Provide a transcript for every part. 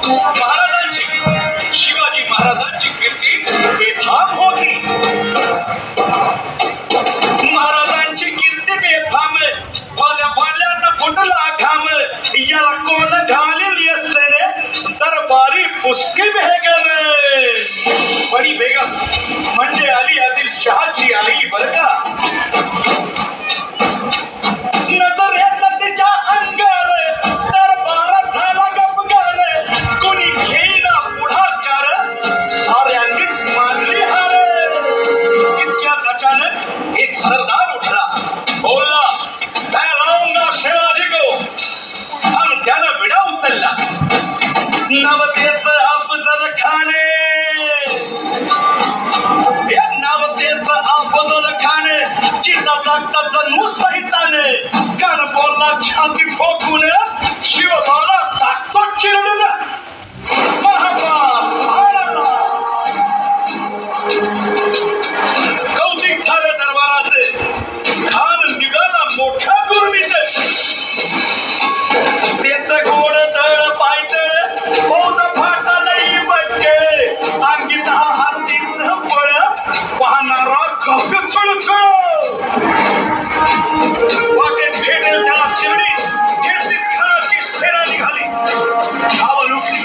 महाराजांची शिवाजी महाराजांची कीर्ती बेथाम होती. महाराजांची कीर्ती बेथाम भल्या भल्यांना फुटला घाम याला कोण घालेल यसरे दरबारी पुसकी बेगम. बडी बेगम म्हणजे अली आदिल शहाची आई बरं का. नजरेत तिच्या अंगार दरबार झाला गपगार. कोणी घेईना पुढाकार साऱ्यांनीच मानली हार. इतक्यात अचानक एक सरदार उठला. बोलला मैं लाऊंगा शिवाजी को. आणि त्यानं विडा उचलला. नवतेच अफजल खाने. नवतेच अफजल खाने जिता जागता जन्मू सहिताने. कान बोलला छाती ठोकून शिवबाला टाकतो चिरडून. कौतिक झालं दरबाराचे. खान निघाला मोठ्या गुरमीत. त्याचं गोड तळ पायतळ फौज फाटा नाही बटके. अंगीत हातीच पळ पाहणारा कप चळचळ. वाटेत भेटेल त्याला चिरडी केसीत खानाची सेना निघाली. धाव लुटली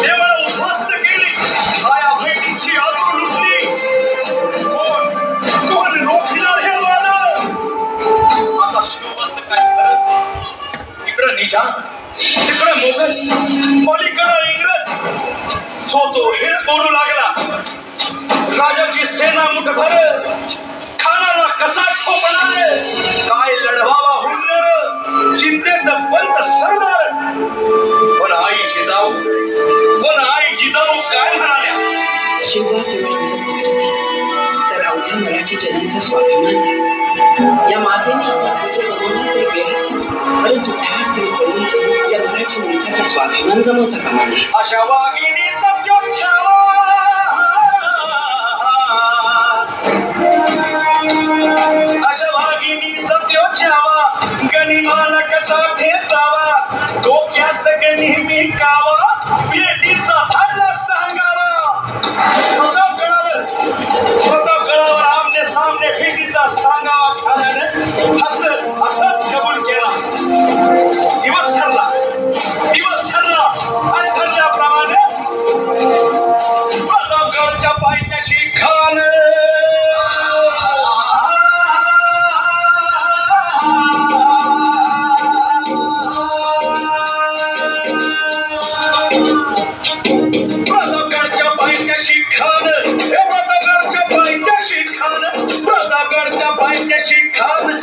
देवळ उद्ध्वस्त केली. आया भेटीची आतू लुटली. कोण रोखिला हे वादळ. आता शिवबंद काय करत. इकडं निजाम तिकडं मोगल पलीकडं इंग्रज. तो हेच बोलू लागला. राजाची सेना मुठभर खानाला कसा ठोपणार. काय लढवावा हुंडर चिंतेत पंत सरदार. पण आई जिजाऊ काय म्हणाल्या. शिवबा केवळ आमचा पुत्र नाही तर अवघ्या मराठी जनांचा स्वाभिमान आहे. या मातेने आपला पुत्र गमावला तरी बेहत्तर परंतु ठामपणे पळून जाऊन या मराठी मुलखाचा स्वाभिमान गमावता कामा नये. अशा वाघिणीचा जोच्छावा. अशा वाघिणीचा जोच्छावा गनिमाला कसा ठेचावा. डोक्यात नेहमी कावा. बेटीचा धाडला सांगावा. स्वतः कळावर आमने सामने भेटीचा सांगावा. खाण्याने हसत कबूल केला. दिवस ठरला आणि ठरल्याप्रमाणे प्रतापगडच्या पायथ्याशी खान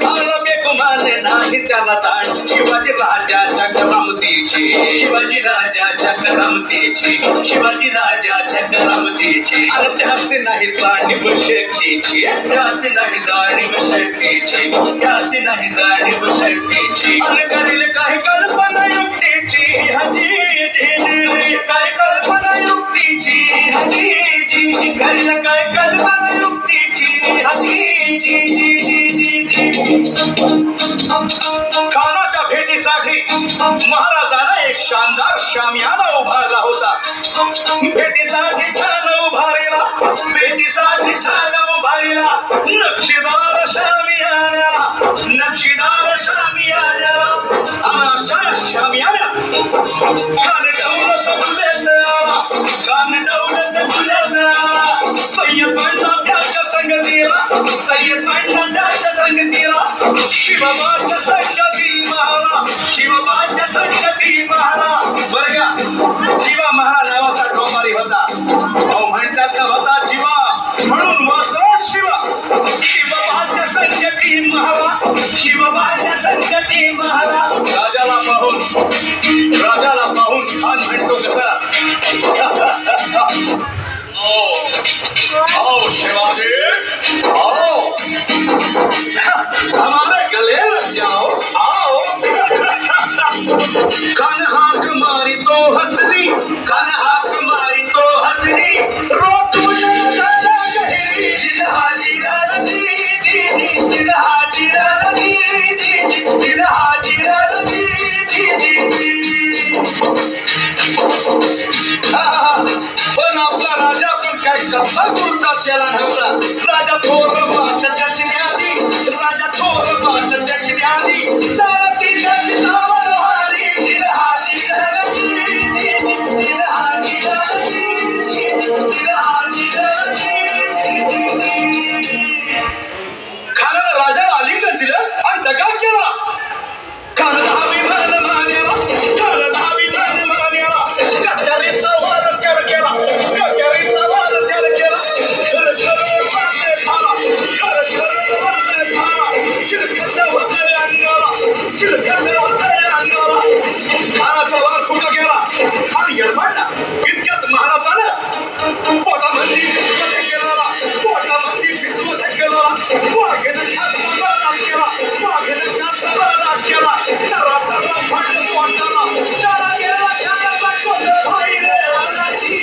आला बेगुमाने नाही त्याला ताण. शिवाजी राजाच्या करामतीची. शिवाजी राजाच्या करामतीची. शिवाजी राजाच्या करामतीची. अरे त्याचे नाही जाणीव शक्तीची. त्याचे नाही जाणीव शक्तीची. त्याचे नाही जाणीव शक्तीची. अरे करेल काही कल्पना युक्तीची. हजी काय कल्पना युक्तीची. हजी करेल काय कल्पना युक्तीची. हजी खानाच्या भेटीसाठी महाराजांना एक शानदार शामियाना उभारला होता. भेटीसाठी छान उभारला. भेटीसाठी छान उभारला. नक्षीदार शामियाना. नक्षीदार शामियाना. अनाच्या शामियाना कान डवलत फुलेला. कान डवलत फुलेला. सय्यद बनला त्याच्या संगतीला. सय्यद बनला त्याच्या संगतीला. शिवबाच्या संगती महारा. शिवबाच्या संगती महारा. बरं का जीवा महारा नावाचा ठोमारी होता. म्हणतात होता जीवा म्हणून वाचला शिवा. शिवबाच्या संगती महारा. शिवबाच्या संगती महारा. राजाला पाहून खान म्हणतो कसा. आओ शिवाजी आओ. हमारे गले लग जाओ. आओ. कान हाथ मारी तो हंसनी. कान हाथ मारी तो हंसनी. रोक मुझे तारा गहरी. जिल हाजिरा जी जी. जिल हाजिरा जी जी. जिल हाजिरा जी जी. कच्चा गुरुचा चेला नव्हता राजा थोर मात त्याची न्यादी राजा थोर मात त्याची न्यादी ताराची त्याची नावर हारी चिरहारी चिरहारी खानाला राजाला आलिंगन दिलं आणि दगा केला खानाला विमान मान्याला खानाला विमान मान्याला कट्यारीचा वार त्याला केला कट्यारीचा वार त्याला केला खर खर वारले खाला खर खर वारले खाला चिरखत होते अंगाला चिरखत होते अंगाला खानाचा वार कुठं गेला खान येडमाडला इतक्यात महाराजानं पोटामध्ये पिचवत गेला पोटामध्ये पिचवत गेला वाघेनं खालचा बरदात केला वाघेनं खालचा बरदात केला तरा तरा फाटलं पोटाला तरा गेला खानाचा कोण भाई रे अनाची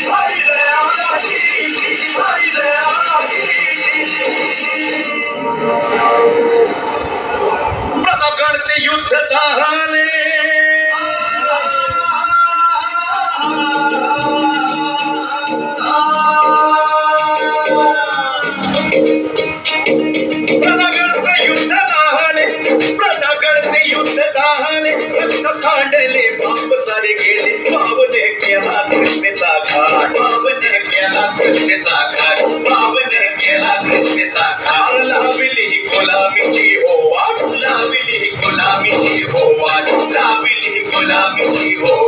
भाई रे अनाची भाई रे अनाची प्रतापगडचे युद्ध झाले प्रतापगडचे युद्ध झाले रक्त सांडले बाप सारे गेले बाबने केला कृष्णेचा घाट बाबने केला कृष्णेचा घाट बाबने केला कृष्णेचा घाट लावली गुलामीची ओवाट लावली गुलामीची ओवाट लावली गुलामीची ओवाट